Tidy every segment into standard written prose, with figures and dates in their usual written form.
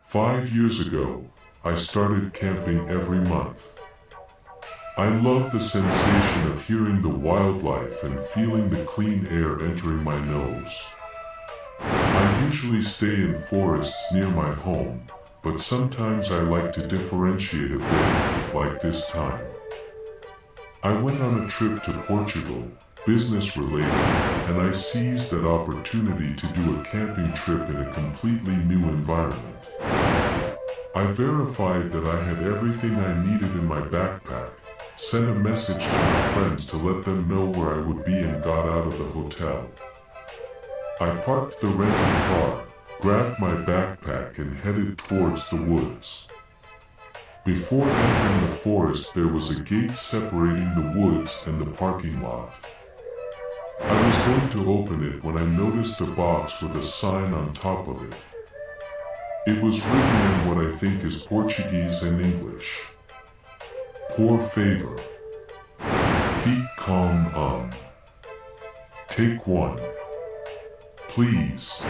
5 years ago, I started camping every month. I love the sensation of hearing the wildlife and feeling the clean air entering my nose. I usually stay in forests near my home, but sometimes I like to differentiate a bit, like this time. I went on a trip to Portugal, business related, and I seized that opportunity to do a camping trip in a completely new environment. I verified that I had everything I needed in my backpack, sent a message to my friends to let them know where I would be, and got out of the hotel. I parked the rented car, grabbed my backpack and headed towards the woods. Before entering the forest, there was a gate separating the woods and the parking lot. I was going to open it when I noticed a box with a sign on top of it. It was written in what I think is Portuguese and English. Por favor. Fique Take one. Please.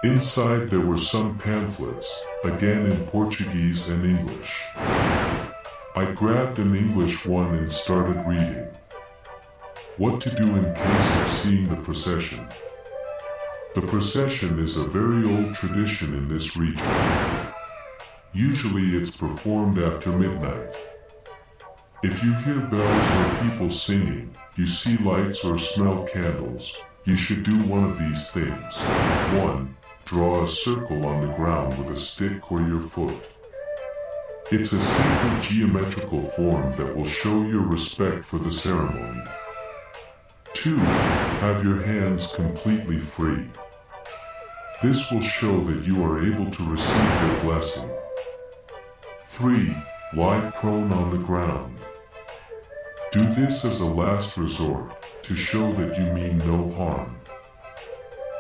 Inside there were some pamphlets, again in Portuguese and English. I grabbed an English one and started reading. What to do in case of seeing the procession. The procession is a very old tradition in this region. Usually it's performed after midnight. If you hear bells or people singing, you see lights or smell candles, you should do one of these things. 1. Draw a circle on the ground with a stick or your foot. It's a simple geometrical form that will show your respect for the ceremony. 2. Have your hands completely free. This will show that you are able to receive their blessing. 3. Lie prone on the ground. Do this as a last resort, to show that you mean no harm.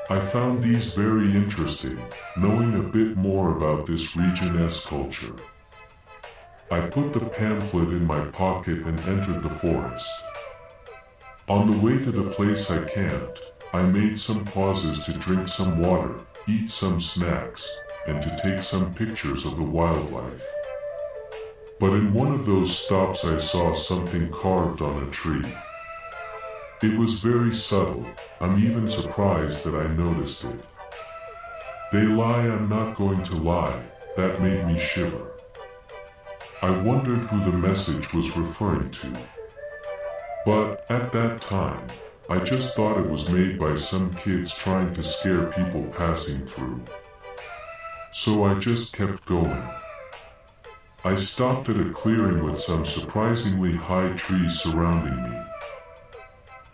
I found these very interesting, knowing a bit more about this region's culture. I put the pamphlet in my pocket and entered the forest. On the way to the place I camped, I made some pauses to drink some water, eat some snacks, and to take some pictures of the wildlife. But in one of those stops I saw something carved on a tree. It was very subtle. I'm even surprised that I noticed it. They lie, I'm not going to lie, that made me shiver. I wondered who the message was referring to. But, at that time, I just thought it was made by some kids trying to scare people passing through. So I just kept going. I stopped at a clearing with some surprisingly high trees surrounding me.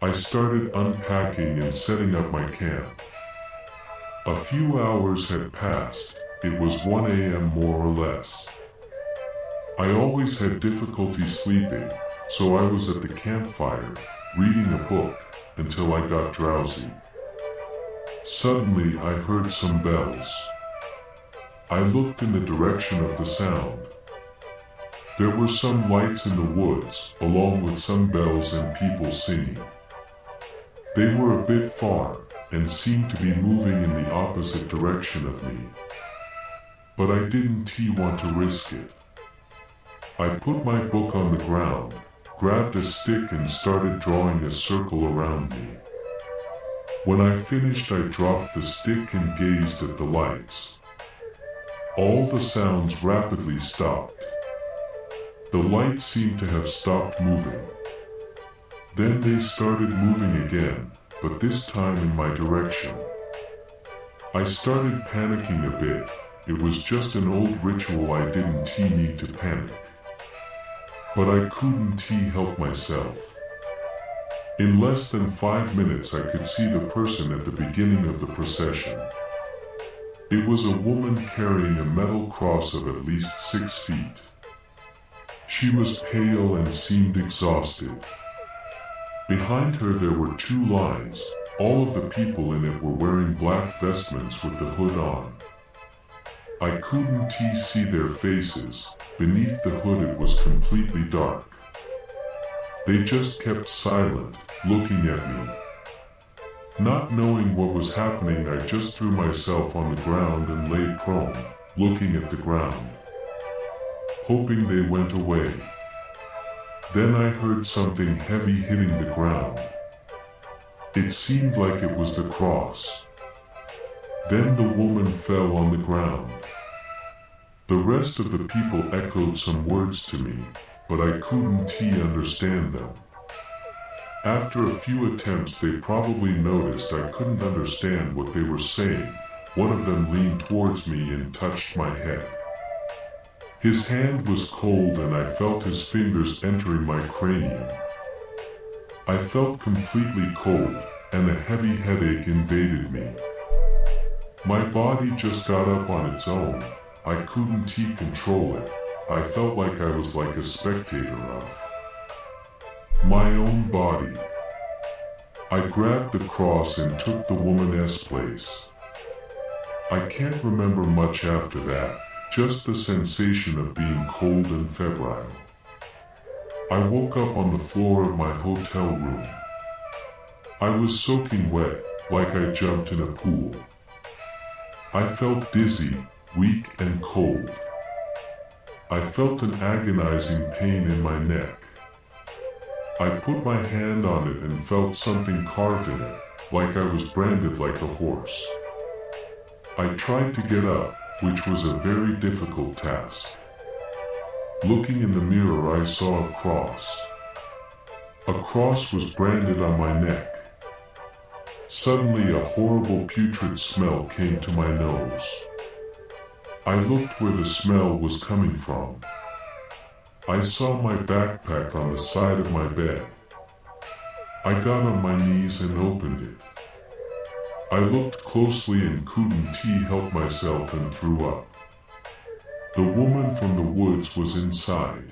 I started unpacking and setting up my camp. A few hours had passed. It was 1 a.m. more or less. I always had difficulty sleeping, so I was at the campfire, reading a book, until I got drowsy. Suddenly I heard some bells. I looked in the direction of the sound. There were some lights in the woods, along with some bells and people singing. They were a bit far, and seemed to be moving in the opposite direction of me. But I didn't want to risk it. I put my book on the ground, grabbed a stick and started drawing a circle around me. When I finished, I dropped the stick and gazed at the lights. All the sounds rapidly stopped. The lights seemed to have stopped moving. Then they started moving again, but this time in my direction. I started panicking a bit. It was just an old ritual, I didn't need to panic. But I couldn't help myself. In less than 5 minutes I could see the person at the beginning of the procession. It was a woman carrying a metal cross of at least 6 feet. She was pale and seemed exhausted. Behind her there were 2 lines. All of the people in it were wearing black vestments with the hood on. I couldn't see their faces. Beneath the hood it was completely dark. They just kept silent, looking at me. Not knowing what was happening, I just threw myself on the ground and lay prone, looking at the ground, hoping they went away. Then I heard something heavy hitting the ground. It seemed like it was the cross. Then the woman fell on the ground. The rest of the people echoed some words to me, but I couldn't understand them. After a few attempts, they probably noticed I couldn't understand what they were saying. One of them leaned towards me and touched my head. His hand was cold and I felt his fingers entering my cranium. I felt completely cold and a heavy headache invaded me. My body just got up on its own. I couldn't control it. I felt like I was like a spectator of my own body. I grabbed the cross and took the woman's place. I can't remember much after that, just the sensation of being cold and febrile. I woke up on the floor of my hotel room. I was soaking wet, like I jumped in a pool. I felt dizzy, weak and cold. I felt an agonizing pain in my neck. I put my hand on it and felt something carved in it, like I was branded like a horse. I tried to get up, which was a very difficult task. Looking in the mirror, I saw a cross. A cross was branded on my neck. Suddenly, a horrible putrid smell came to my nose. I looked where the smell was coming from. I saw my backpack on the side of my bed. I got on my knees and opened it. I looked closely and couldn't help myself and threw up. The woman from the woods was inside.